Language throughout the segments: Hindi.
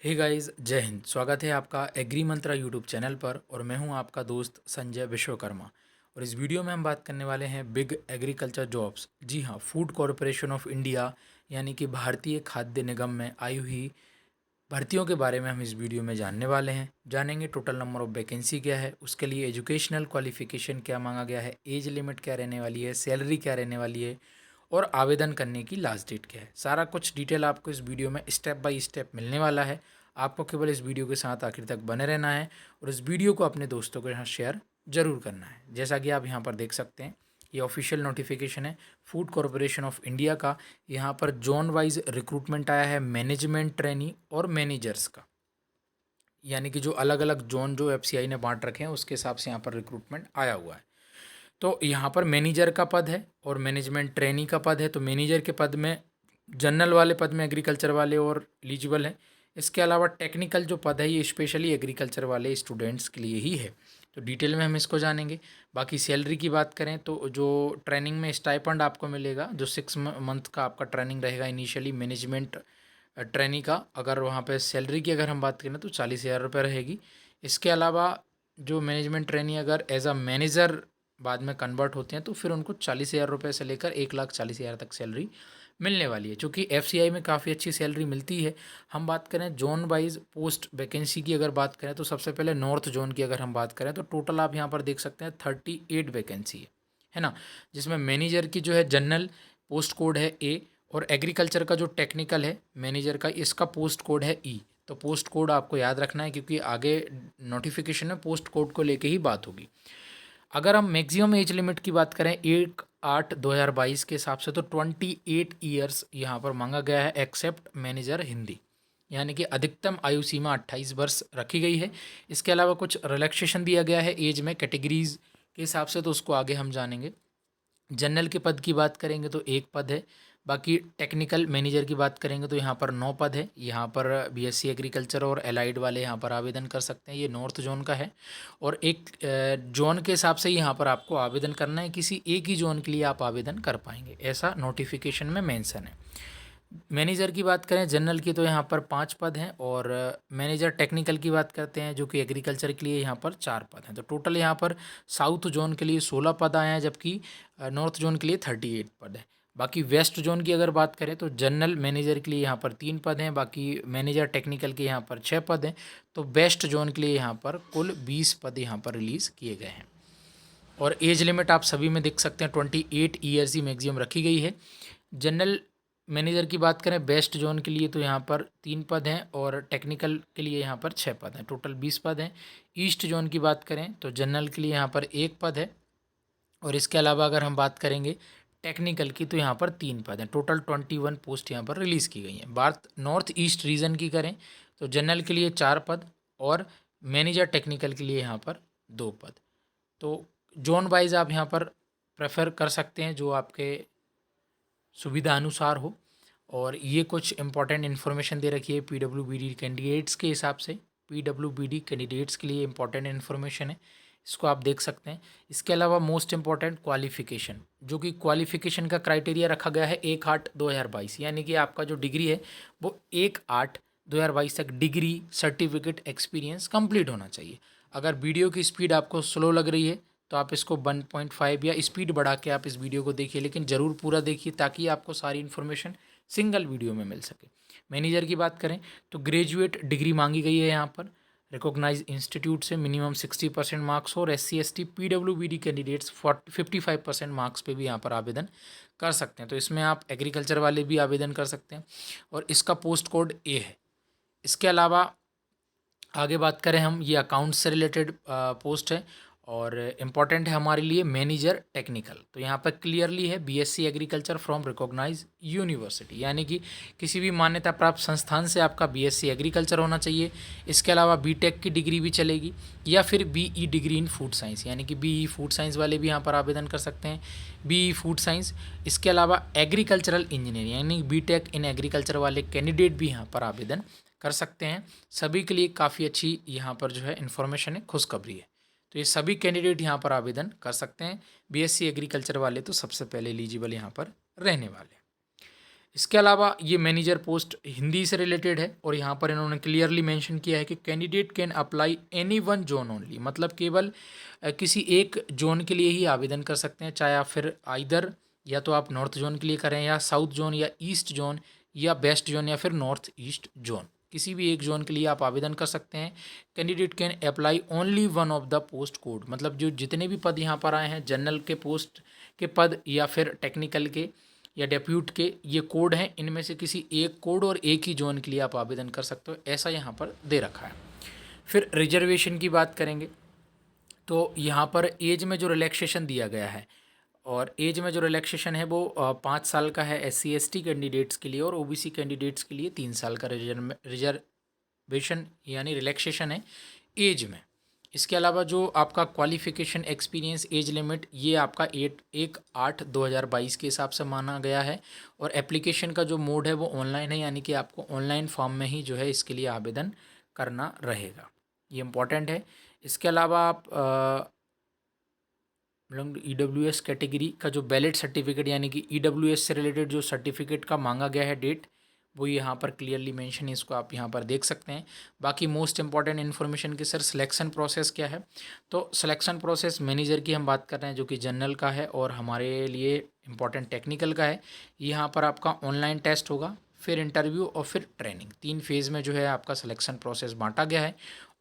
हे गाइस, जय हिंद। स्वागत है आपका एग्री मंत्रा यूट्यूब चैनल पर और मैं हूं आपका दोस्त संजय विश्वकर्मा। और इस वीडियो में हम बात करने वाले हैं बिग एग्रीकल्चर जॉब्स। जी हां, फूड कॉरपोरेशन ऑफ इंडिया यानी कि भारतीय खाद्य निगम में आई हुई भर्तियों के बारे में हम इस वीडियो में जानने वाले हैं। जानेंगे टोटल नंबर ऑफ वैकेंसी क्या है, उसके लिए एजुकेशनल क्वालिफिकेशन क्या मांगा गया है, एज लिमिट क्या रहने वाली है, सैलरी क्या रहने वाली है और आवेदन करने की लास्ट डेट क्या है। सारा कुछ डिटेल आपको इस वीडियो में स्टेप बाय स्टेप मिलने वाला है। आपको केवल इस वीडियो के साथ आखिर तक बने रहना है और इस वीडियो को अपने दोस्तों के साथ शेयर जरूर करना है। जैसा कि आप यहाँ पर देख सकते हैं, ये ऑफिशियल नोटिफिकेशन है फूड कॉरपोरेशन ऑफ इंडिया का। यहाँ पर जोन वाइज रिक्रूटमेंट आया है मैनेजमेंट ट्रेनी और मैनेजर्स का, यानी कि जो अलग अलग जोन जो एफसीआई ने बांट रखे हैं उसके हिसाब से यहाँ पर रिक्रूटमेंट आया हुआ है। तो यहाँ पर मैनेजर का पद है और मैनेजमेंट ट्रेनी का पद है। तो मैनेजर के पद में जनरल वाले पद में एग्रीकल्चर वाले और एलिजिबल हैं। इसके अलावा टेक्निकल जो पद है ये स्पेशली एग्रीकल्चर वाले स्टूडेंट्स के लिए ही है। तो डिटेल में हम इसको जानेंगे। बाकी सैलरी की बात करें तो जो ट्रेनिंग में स्टाइपेंड आपको मिलेगा, जो 6 मंथ का आपका ट्रेनिंग रहेगा इनिशियली मैनेजमेंट ट्रेनी का, अगर वहाँ पे सैलरी की अगर हम बात करें तो 40,000 रुपये रहेगी। इसके अलावा जो मैनेजमेंट ट्रेनी अगर एज अ मैनेजर बाद में कन्वर्ट होते हैं तो फिर उनको 40,000 रुपये से लेकर 1,40,000 तक सैलरी मिलने वाली है। चूँकि एफसीआई में काफ़ी अच्छी सैलरी मिलती है। हम बात करें जोन वाइज पोस्ट वैकेंसी की अगर बात करें तो सबसे पहले नॉर्थ जोन की अगर हम बात करें तो टोटल आप यहाँ पर देख सकते हैं 38 वैकेंसी है ना। जिसमें मैनेजर की जो है जनरल पोस्ट कोड है ए और एग्रीकल्चर का जो टेक्निकल है मैनेजर का, इसका पोस्ट कोड है ई। तो पोस्ट कोड आपको याद रखना है क्योंकि आगे नोटिफिकेशन में पोस्ट कोड को लेके ही बात होगी। अगर हम मैक्सिमम एज लिमिट की बात करें 1/8/2022 के हिसाब से तो 28 ईयर्स यहाँ पर मांगा गया है एक्सेप्ट मैनेजर हिंदी, यानी कि अधिकतम आयु सीमा 28 वर्ष रखी गई है। इसके अलावा कुछ रिलैक्सेशन दिया गया है एज में कैटेगरीज के हिसाब से, तो उसको आगे हम जानेंगे। जनरल के पद की बात करेंगे तो एक पद है। बाकी टेक्निकल मैनेजर की बात करेंगे तो यहाँ पर 9 पद है। यहाँ पर बीएससी एग्रीकल्चर और एलाइड वाले यहाँ पर आवेदन कर सकते हैं। ये नॉर्थ जोन का है और एक जोन के हिसाब से यहाँ पर आपको आवेदन करना है। किसी एक ही जोन के लिए आप आवेदन कर पाएंगे, ऐसा नोटिफिकेशन में मेंशन है। मैनेजर की बात करें जनरल की तो यहाँ पर 5 पद हैं और मैनेजर टेक्निकल की बात करते हैं जो कि एग्रीकल्चर के लिए यहाँ पर 4 पद हैं। तो टोटल यहाँ पर साउथ जोन के लिए 16 पद आए हैं, जबकि नॉर्थ जोन के लिए 38 पद है। बाकी वेस्ट जोन की अगर बात करें तो जनरल मैनेजर के लिए यहाँ पर 3 पद हैं, बाकी मैनेजर टेक्निकल के यहाँ पर 6 पद हैं। तो वेस्ट जोन के लिए यहाँ पर कुल 20 पद यहाँ पर रिलीज़ किए गए हैं। और एज लिमिट आप सभी में देख सकते हैं 28 ईयर्स ही मैक्सिमम रखी गई है। जनरल मैनेजर की बात करें वेस्ट जोन के लिए तो यहाँ पर 3 पद हैं और टेक्निकल के लिए यहाँ पर 6 पद हैं, टोटल 20 पद हैं। ईस्ट जोन की बात करें तो जनरल के लिए यहाँ पर 1 पद है और इसके अलावा अगर हम बात करेंगे टेक्निकल की तो यहाँ पर 3 पद हैं। टोटल 21 पोस्ट यहाँ पर रिलीज़ की गई हैं। बात नॉर्थ ईस्ट रीजन की करें तो जनरल के लिए 4 पद और मैनेजर टेक्निकल के लिए यहाँ पर 2 पद। तो जोन वाइज आप यहाँ पर प्रेफर कर सकते हैं जो आपके सुविधा अनुसार हो। और ये कुछ इंपॉर्टेंट इन्फॉर्मेशन दे रखी है पीडब्ल्यूबीडी कैंडिडेट्स के हिसाब से। पीडब्ल्यूबीडी कैंडिडेट्स के लिए इंपॉर्टेंट इन्फॉर्मेशन है, इसको आप देख सकते हैं। इसके अलावा मोस्ट इंपॉर्टेंट क्वालिफिकेशन, जो कि क्वालिफिकेशन का क्राइटेरिया रखा गया है 1/8/2022, यानी कि आपका जो डिग्री है वो 1/8/2022 तक डिग्री सर्टिफिकेट एक्सपीरियंस कंप्लीट होना चाहिए। अगर वीडियो की स्पीड आपको स्लो लग रही है तो आप इसको 1.5 या स्पीड बढ़ा के आप इस वीडियो को देखिए, लेकिन ज़रूर पूरा देखिए ताकि आपको सारी इन्फॉर्मेशन सिंगल वीडियो में मिल सके। मैनेजर की बात करें तो ग्रेजुएट डिग्री मांगी गई है यहाँ पर रिकॉग्नाइज इंस्टीट्यूट से, मिनिमम 60% मार्क्स हो और SC/ST PWBD कैंडिडेट्स 55% मार्क्स पे भी यहाँ पर आवेदन कर सकते हैं। तो इसमें आप एग्रीकल्चर वाले भी आवेदन कर सकते हैं और इसका पोस्ट कोड A है। इसके अलावा आगे बात करें हम, ये अकाउंट से रिलेटेड पोस्ट है और इम्पॉर्टेंट है हमारे लिए मैनेजर टेक्निकल। तो यहाँ पर क्लियरली है BSc agriculture from recognise university, यानी कि किसी भी मान्यता प्राप्त संस्थान से आपका बीएससी एग्रीकल्चर होना चाहिए। इसके अलावा बीटेक की डिग्री भी चलेगी या फिर BE degree in food science, यानी कि बीई फूड साइंस वाले भी यहाँ पर आवेदन कर सकते हैं, बीई फूड साइंस। इसके अलावा एग्रीकल्चरल इंजीनियरिंग यानी बीटेक इन एग्रीकल्चर वाले कैंडिडेट भी यहाँ पर आवेदन कर सकते हैं। सभी के लिए काफ़ी अच्छी यहाँ पर जो है इन्फॉर्मेशन है, खुशखबरी है। तो ये सभी कैंडिडेट यहाँ पर आवेदन कर सकते हैं। बीएससी एग्रीकल्चर वाले तो सबसे पहले एलिजिबल यहाँ पर रहने वाले हैं। इसके अलावा ये मैनेजर पोस्ट हिंदी से रिलेटेड है और यहाँ पर इन्होंने क्लियरली मेंशन किया है कि candidate can apply any one zone only, मतलब केवल किसी एक जोन के लिए ही आवेदन कर सकते हैं, चाहे आप फिर आइदर या तो आप नॉर्थ जोन के लिए करें या साउथ जोन या ईस्ट जोन या वेस्ट जोन या फिर नॉर्थ ईस्ट जोन, किसी भी एक जोन के लिए आप आवेदन कर सकते हैं। Candidate can apply only one of the post code, मतलब जो जितने भी पद यहाँ पर आए हैं जनरल के पोस्ट के पद या फिर टेक्निकल के या डेप्यूट के ये कोड हैं, इनमें से किसी एक कोड और एक ही जोन के लिए आप आवेदन कर सकते हो, ऐसा यहाँ पर दे रखा है। फिर रिजर्वेशन की बात करेंगे तो यहाँ पर एज में जो रिलैक्सेशन दिया गया है, और एज में जो रिलैक्सेशन है वो 5 साल का है SC/ST कैंडिडेट्स के लिए, और OBC कैंडिडेट्स के लिए 3 साल का रिजर्वेशन यानी रिलैक्सेशन है एज में। इसके अलावा जो आपका क्वालिफिकेशन एक्सपीरियंस एज लिमिट ये आपका 1/8/2022 के हिसाब से माना गया है, और एप्लीकेशन का जो मोड है वो ऑनलाइन है, यानी कि आपको ऑनलाइन फॉर्म में ही जो है इसके लिए आवेदन करना रहेगा, ये इम्पॉर्टेंट है। इसके अलावा आप मतलब EWS कैटेगरी का जो बैलेट सर्टिफिकेट यानी कि EWS से रिलेटेड जो सर्टिफिकेट का मांगा गया है डेट, वो यहाँ पर क्लियरली मेंशन है, इसको आप यहाँ पर देख सकते हैं। बाकी मोस्ट इंपॉर्टेंट इन्फॉर्मेशन की सर सिलेक्शन प्रोसेस क्या है, तो सिलेक्शन प्रोसेस मैनेजर की हम बात कर रहे हैं जो कि जनरल का है और हमारे लिए इम्पॉर्टेंट टेक्निकल का है। यहाँ पर आपका ऑनलाइन टेस्ट होगा, फिर इंटरव्यू और फिर ट्रेनिंग, 3 फेज़ में जो है आपका सिलेक्शन प्रोसेस बांटा गया है।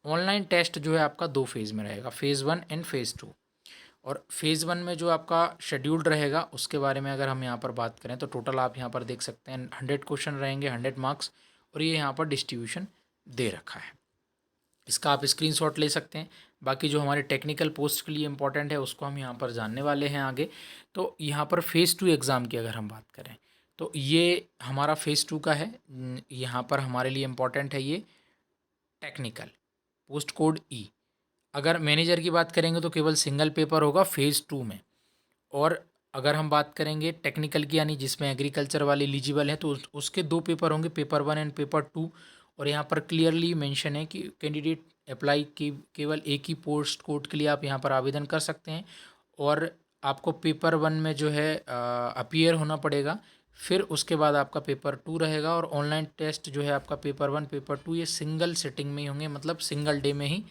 ऑनलाइन टेस्ट जो है आपका 2 फेज़ में रहेगा, फ़ेज़ 1 एंड फ़ेज़ 2। और फेज़ 1 में जो आपका शेड्यूल्ड रहेगा उसके बारे में अगर हम यहाँ पर बात करें तो टोटल आप यहाँ पर देख सकते हैं 100 क्वेश्चन रहेंगे, 100 मार्क्स, और ये यहाँ पर डिस्ट्रीब्यूशन दे रखा है, इसका आप स्क्रीनशॉट ले सकते हैं। बाकी जो हमारे टेक्निकल पोस्ट के लिए इंपॉर्टेंट है उसको हम यहाँ पर जानने वाले हैं आगे। तो यहाँ पर फ़ेज़ 2 एग्ज़ाम की अगर हम बात करें तो ये हमारा फ़ेज़ 2 का है। यहाँ पर हमारे लिए इम्पॉर्टेंट है ये टेक्निकल पोस्ट कोड E। अगर मैनेजर की बात करेंगे तो केवल सिंगल पेपर होगा फ़ेज़ 2 में, और अगर हम बात करेंगे टेक्निकल की यानी जिसमें एग्रीकल्चर वाले एलिजिबल हैं तो उसके 2 पेपर होंगे, पेपर 1 एंड पेपर 2। और यहाँ पर क्लियरली मेंशन है कि कैंडिडेट अप्लाई की केवल एक ही पोस्ट कोड के लिए आप यहाँ पर आवेदन कर सकते हैं, और आपको पेपर 1 में जो है अपीयर होना पड़ेगा, फिर उसके बाद आपका पेपर 2 रहेगा, और ऑनलाइन टेस्ट जो है आपका पेपर 1 पेपर 2 ये सिंगल सिटिंग में ही होंगे, मतलब सिंगल डे में ही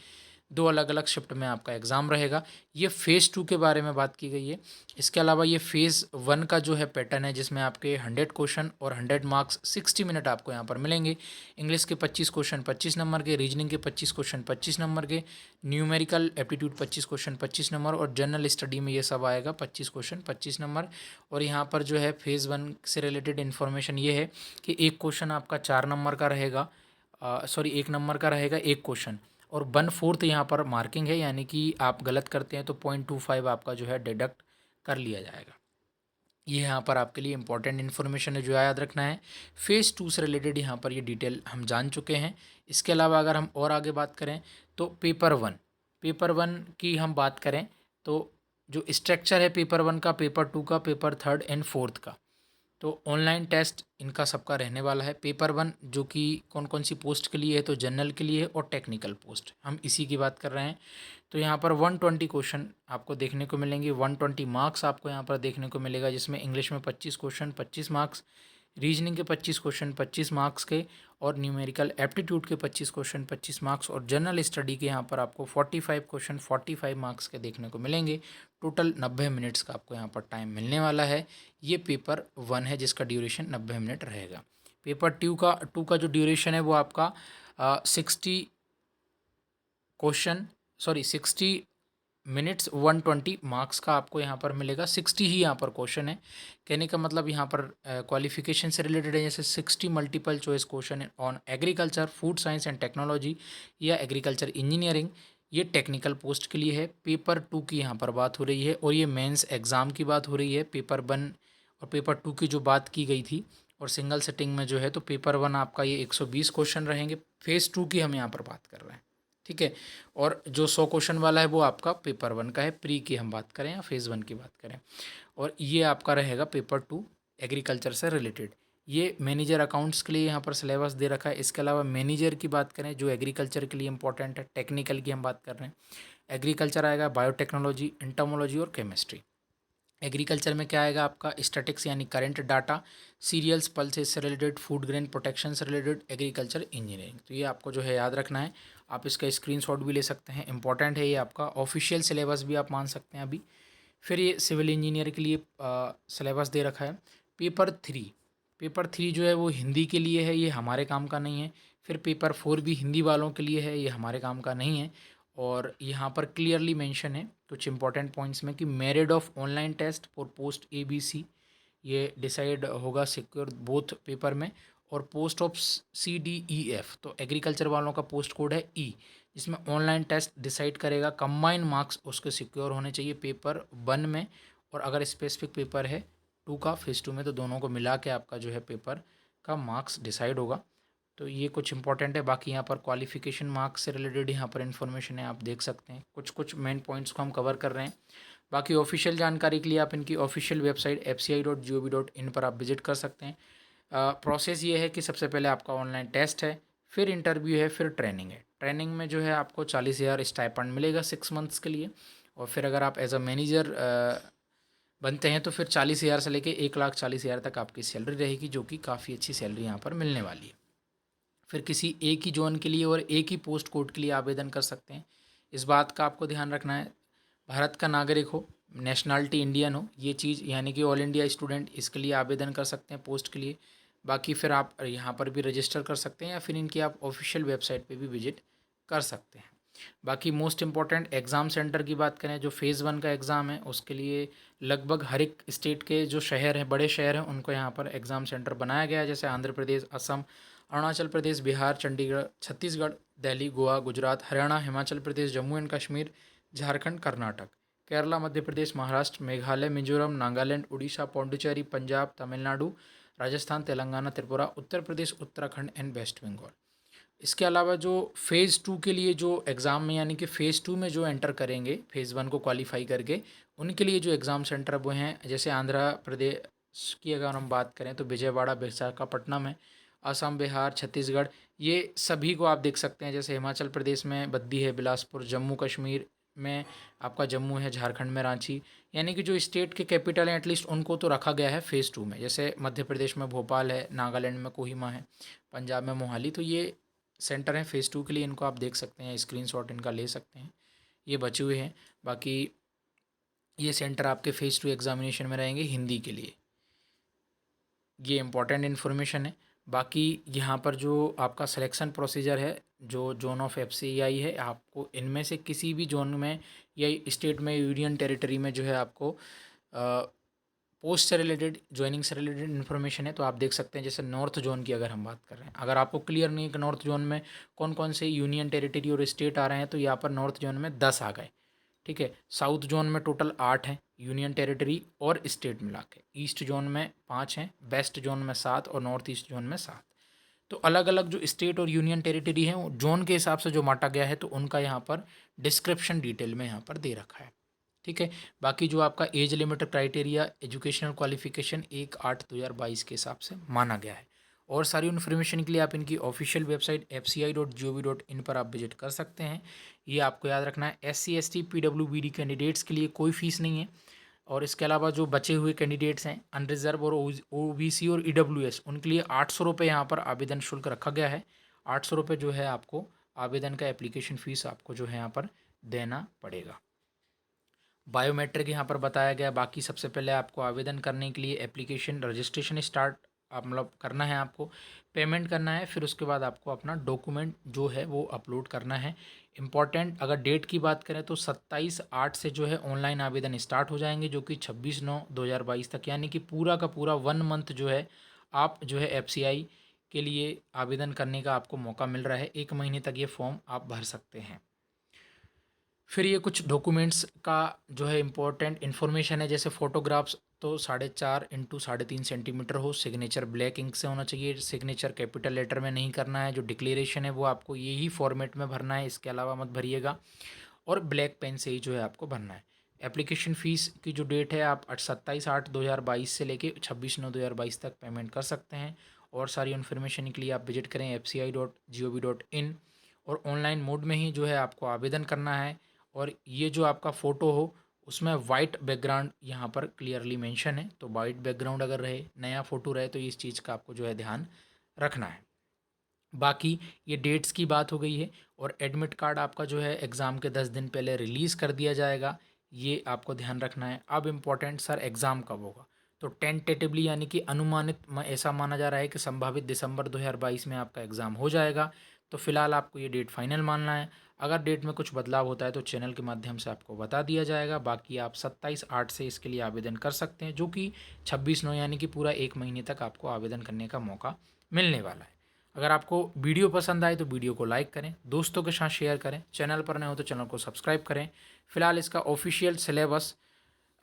2 अलग अलग शिफ्ट में आपका एग्ज़ाम रहेगा। ये फ़ेज़ 2 के बारे में बात की गई है। इसके अलावा ये फ़ेज़ 1 का जो है पैटर्न है जिसमें आपके 100 क्वेश्चन और 100 मार्क्स 60 मिनट आपको यहाँ पर मिलेंगे। इंग्लिश के 25 क्वेश्चन 25 नंबर के, रीजनिंग के 25 क्वेश्चन 25 नंबर के, न्यूमेरिकल एप्टीट्यूड 25 क्वेश्चन 25 नंबर, और जनरल स्टडी में ये सब आएगा 25 क्वेश्चन 25 नंबर। और यहाँ पर जो है फ़ेज़ 1 से रिलेटेड इन्फॉर्मेशन ये है कि एक क्वेश्चन आपका 4 नंबर का रहेगा, 1 नंबर का रहेगा एक क्वेश्चन, और 1/4 यहाँ पर मार्किंग है, यानी कि आप गलत करते हैं तो 0.25 आपका जो है डिडक्ट कर लिया जाएगा। ये यहाँ पर आपके लिए इंपॉर्टेंट इन्फॉर्मेशन है जो याद रखना है। फ़ेज़ 2 से रिलेटेड यहाँ पर ये डिटेल हम जान चुके हैं। इसके अलावा अगर हम और आगे बात करें तो पेपर 1 की हम बात करें तो जो स्ट्रक्चर है पेपर 1 का, पेपर 2 का, पेपर 3 एंड 4 का, तो ऑनलाइन टेस्ट इनका सबका रहने वाला है। पेपर 1 जो कि कौन कौन सी पोस्ट के लिए है, तो जनरल के लिए है और टेक्निकल पोस्ट, हम इसी की बात कर रहे हैं। तो यहाँ पर 120 क्वेश्चन आपको देखने को मिलेंगे, 120 मार्क्स आपको यहाँ पर देखने को मिलेगा, जिसमें इंग्लिश में 25 क्वेश्चन 25 मार्क्स, रीजनिंग के 25 क्वेश्चन 25 मार्क्स के, और न्यूमेरिकल एप्टीट्यूड के 25 क्वेश्चन 25 मार्क्स, और जनरल स्टडी के यहाँ पर आपको 45 क्वेश्चन 45 मार्क्स के देखने को मिलेंगे। टोटल 90 मिनट्स का आपको यहाँ पर टाइम मिलने वाला है। ये पेपर 1 है जिसका ड्यूरेशन 90 मिनट रहेगा। पेपर 2 का जो ड्यूरेशन है वो आपका 60 मिनट्स 120 मार्क्स का आपको यहाँ पर मिलेगा। 60 ही यहाँ पर क्वेश्चन है, कहने का मतलब यहाँ पर क्वालिफिकेशन से रिलेटेड है, जैसे 60 multiple choice question on agriculture, food science and technology या एग्रीकल्चर इंजीनियरिंग, ये टेक्निकल पोस्ट के लिए है। पेपर 2 की यहाँ पर बात हो रही है, और ये मेंस एग्ज़ाम की बात हो रही है। पेपर 1 और पेपर 2 की जो बात की गई थी और सिंगल सिटिंग में जो है, तो पेपर 1 आपका ये 120 क्वेश्चन रहेंगे। फ़ेज़ 2 की हम यहाँ पर बात कर रहे हैं, ठीक है। और जो 100 क्वेश्चन वाला है वो आपका पेपर 1 का है, प्री की हम बात करें या फ़ेज़ 1 की बात करें। और ये आपका रहेगा पेपर 2 एग्रीकल्चर से रिलेटेड। ये मैनेजर अकाउंट्स के लिए यहाँ पर सिलेबस दे रखा है। इसके अलावा मैनेजर की बात करें जो एग्रीकल्चर के लिए इंपॉर्टेंट है, टेक्निकल की हम बात कर रहे हैं, एग्रीकल्चर आएगा, बायोटेक्नोलॉजी, एंटोमोलॉजी और केमिस्ट्री। एग्रीकल्चर में क्या आएगा आपका स्टैटिक्स यानी करंट डाटा, सीरियल्स पल्सेस से रिलेटेड, फूड ग्रेन प्रोटेक्शन से रिलेटेड, एग्रीकल्चर इंजीनियरिंग। तो ये आपको जो है याद रखना है। आप इसका स्क्रीनशॉट भी ले सकते हैं, इंपॉर्टेंट है ये, आपका ऑफिशियल सिलेबस भी आप मान सकते हैं अभी। फिर ये सिविल इंजीनियर के लिए सिलेबस दे रखा है। पेपर 3 जो है वो हिंदी के लिए है, ये हमारे काम का नहीं है। फिर पेपर 4 भी हिंदी वालों के लिए है, ये हमारे काम का नहीं है। और यहाँ पर क्लियरली मेंशन है कुछ इंपॉर्टेंट पॉइंट्स में कि merit of online test for post ABC, ये डिसाइड होगा सिक्योर बोथ पेपर में। और पोस्ट ऑफ CDEF, तो एग्रीकल्चर वालों का पोस्ट कोड है E, जिसमें ऑनलाइन टेस्ट डिसाइड करेगा। कंबाइंड मार्क्स उसके सिक्योर होने चाहिए पेपर 1 में, और अगर स्पेसिफिक पेपर है 2 का फेज़ 2 में, तो दोनों को मिला के आपका जो है पेपर का मार्क्स डिसाइड होगा। तो ये कुछ इंपॉर्टेंट है। बाकी यहाँ पर क्वालिफिकेशन मार्क्स से रिलेटेड यहाँ पर इन्फॉर्मेशन है, आप देख सकते हैं। कुछ कुछ मेन पॉइंट्स को हम कवर कर रहे हैं। बाकी ऑफिशियल जानकारी के लिए आप इनकी ऑफिशियल वेबसाइट fci.gov.in पर आप विजिट कर सकते हैं। प्रोसेस ये है कि सबसे पहले आपका ऑनलाइन टेस्ट है, फिर इंटरव्यू है, फिर ट्रेनिंग है। ट्रेनिंग में जो है आपको 40,000 स्टाइपेंड मिलेगा 6 मंथ्स के लिए। और फिर अगर आप एज अ मैनेजर बनते हैं तो फिर 40,000 से लेके 1,40,000 तक आपकी सैलरी रहेगी, जो कि काफ़ी अच्छी सैलरी यहाँ पर मिलने वाली है। फिर किसी एक ही जोन के लिए और एक ही पोस्ट कोड के लिए आवेदन कर सकते हैं। इस बात का आपको ध्यान रखना है, भारत का नागरिक हो, नेशनलिटी इंडियन हो, ये चीज़ यानी कि ऑल इंडिया स्टूडेंट, इसके लिए आवेदन कर सकते हैं पोस्ट के लिए। बाकी फिर आप यहाँ पर भी रजिस्टर कर सकते हैं, या फिर इनकी आप ऑफिशियल वेबसाइट पे भी विजिट कर सकते हैं। बाकी मोस्ट इंपॉर्टेंट एग्ज़ाम सेंटर की बात करें, जो फेज़ 1 का एग्ज़ाम है उसके लिए लगभग हर एक स्टेट के जो शहर हैं, बड़े शहर हैं, उनको यहाँ पर एग्ज़ाम सेंटर बनाया गया है। जैसे Andhra Pradesh, Assam, Arunachal Pradesh, Bihar, Chandigarh, Chhattisgarh, Delhi, Goa, Gujarat, Haryana, Himachal Pradesh, Jammu and Kashmir, Jharkhand, Karnataka, Kerala, Madhya Pradesh, Maharashtra, Meghalaya, Mizoram, Nagaland, Orissa, Pondicherry, Punjab, Tamil Nadu, Rajasthan, Telangana, Tripura, Uttar Pradesh, Uttarakhand and West Bengal. इसके अलावा जो फेज़ 2 के लिए जो एग्ज़ाम में, यानी कि फ़ेज़ 2 में जो एंटर करेंगे फ़ेज़ 1 को क्वालिफाई करके, उनके लिए जो एग्ज़ाम सेंटर वो हैं, जैसे आंध्र प्रदेश की अगर हम बात करें तो विजयवाड़ा, विशाखापट्टनम है। असम, बिहार, छत्तीसगढ़, ये सभी को आप देख सकते हैं। जैसे हिमाचल प्रदेश में बद्दी है, बिलासपुर, जम्मू कश्मीर में आपका जम्मू है, झारखंड में रांची। यानी कि जो स्टेट के कैपिटल हैं एटलीस्ट उनको तो रखा गया है फ़ेज़ 2 में। जैसे मध्य प्रदेश में भोपाल है, नागालैंड में कोहिमा है, पंजाब में मोहाली। तो ये सेंटर हैं फ़ेज़ 2 के लिए, इनको आप देख सकते हैं, स्क्रीनशॉट इनका ले सकते हैं, ये बचे हुए हैं। बाकी ये सेंटर आपके फ़ेज़ 2 एग्ज़ामिनेशन में रहेंगे हिंदी के लिए, ये इंपॉर्टेंट इन्फॉर्मेशन है। बाकी यहाँ पर जो आपका सिलेक्शन प्रोसीजर है, जो जोन ऑफ FCI है, आपको इनमें से किसी भी जोन में या स्टेट में, यूनियन टेरिटरी में जो है आपको पोस्ट से रिलेटेड, ज्वाइनिंग से रिलेटेड इन्फॉर्मेशन है। तो आप देख सकते हैं, जैसे नॉर्थ जोन की अगर हम बात कर रहे हैं, अगर आपको क्लियर नहीं है कि नॉर्थ जोन में कौन कौन से यूनियन टेरिटरी और स्टेट आ रहे हैं, तो यहाँ पर नॉर्थ जोन में 10 आ गए, ठीक है। साउथ जोन में टोटल 8 हैं यूनियन टेरिटरी और स्टेट मिला के। ईस्ट जोन में 5 हैं, वेस्ट जोन में 7 और नॉर्थ ईस्ट जोन में 7। तो अलग अलग जो स्टेट और यूनियन टेरिटरी हैं, जोन के हिसाब से जो बांटा गया है, तो उनका यहाँ पर डिस्क्रिप्शन डिटेल में यहाँ पर दे रखा है, ठीक है। बाकी जो आपका age limit criteria, educational qualification 1/8/2022 के हिसाब से माना गया है। और सारी इन्फॉर्मेशन के लिए आप इनकी ऑफिशियल वेबसाइट fci.gov.in पर आप विजिट कर सकते हैं। ये आपको याद रखना है, SC ST PWBD कैंडिडेट्स के लिए कोई फ़ीस नहीं है। और इसके अलावा जो बचे हुए कैंडिडेट्स हैं, अनरिजर्व और OBC और EWS, उनके लिए 800 रुपये यहाँ पर आवेदन शुल्क रखा गया है। 800 रुपये जो है आपको आवेदन का एप्लीकेशन फ़ीस आपको जो है यहाँ पर देना पड़ेगा। बायोमेट्रिक यहाँ पर बताया गया। बाकी सबसे पहले आपको आवेदन करने के लिए एप्लीकेशन रजिस्ट्रेशन स्टार्ट आप मतलब करना है, आपको पेमेंट करना है, फिर उसके बाद आपको अपना डॉक्यूमेंट जो है वो अपलोड करना है। इम्पॉर्टेंट अगर डेट की बात करें तो 27/8 से जो है ऑनलाइन आवेदन स्टार्ट हो जाएंगे, जो कि 26/9/2022 तक, यानी कि पूरा का पूरा 1 मंथ जो है आप जो है FCI के लिए आवेदन करने का आपको मौका मिल रहा है। 1 महीने तक ये फॉर्म आप भर सकते हैं। फिर ये कुछ डॉक्यूमेंट्स का जो है इम्पोर्टेंट इन्फॉर्मेशन है, जैसे फ़ोटोग्राफ्स तो 4.5 x 3.5 सेंटीमीटर हो, सिग्नेचर ब्लैक इंक से होना चाहिए, सिग्नेचर कैपिटल लेटर में नहीं करना है, जो डिक्लेरेशन है वो आपको यही फॉर्मेट में भरना है, इसके अलावा मत भरिएगा, और ब्लैक पेन से ही जो है आपको भरना है। एप्लीकेशन फ़ीस की जो डेट है, आप 27/8/2022 से लेके 26/9/2022 तक पेमेंट कर सकते हैं। और सारी इन्फॉर्मेशन के लिए आप विजिट करें fci.gov.in, और ऑनलाइन मोड में ही जो है आपको आवेदन करना है। और ये जो आपका फ़ोटो हो उसमें वाइट बैकग्राउंड यहाँ पर क्लियरली मेंशन है, तो वाइट बैकग्राउंड अगर रहे, नया फ़ोटो रहे, तो इस चीज़ का आपको जो है ध्यान रखना है। बाकी ये डेट्स की बात हो गई है, और एडमिट कार्ड आपका जो है एग्ज़ाम के 10 दिन पहले रिलीज़ कर दिया जाएगा, ये आपको ध्यान रखना है। अब इम्पॉर्टेंट, सर एग्ज़ाम कब होगा? तो टेंटेटिवली यानी कि अनुमानित ऐसा माना जा रहा है कि संभावित दिसंबर 2022 में आपका एग्ज़ाम हो जाएगा। तो फिलहाल आपको ये डेट फाइनल मानना है। अगर डेट में कुछ बदलाव होता है तो चैनल के माध्यम से आपको बता दिया जाएगा। बाकी आप 27/8 से इसके लिए आवेदन कर सकते हैं, जो कि 26/9 यानी कि पूरा 1 महीने तक आपको आवेदन करने का मौका मिलने वाला है। अगर आपको वीडियो पसंद आए तो वीडियो को लाइक करें, दोस्तों के साथ शेयर करें, चैनल पर नए हो तो चैनल को सब्सक्राइब करें। फिलहाल इसका ऑफिशियल सिलेबस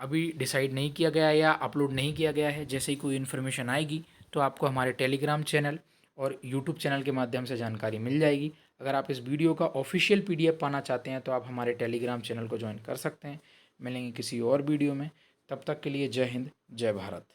अभी डिसाइड नहीं किया गया है या अपलोड नहीं किया गया है। जैसे ही कोई इन्फॉर्मेशन आएगी तो आपको हमारे टेलीग्राम चैनल और यूट्यूब चैनल के माध्यम से जानकारी मिल जाएगी। अगर आप इस वीडियो का ऑफिशियल पीडीएफ पाना चाहते हैं तो आप हमारे टेलीग्राम चैनल को ज्वाइन कर सकते हैं। मिलेंगे किसी और वीडियो में, तब तक के लिए जय हिंद, जय भारत।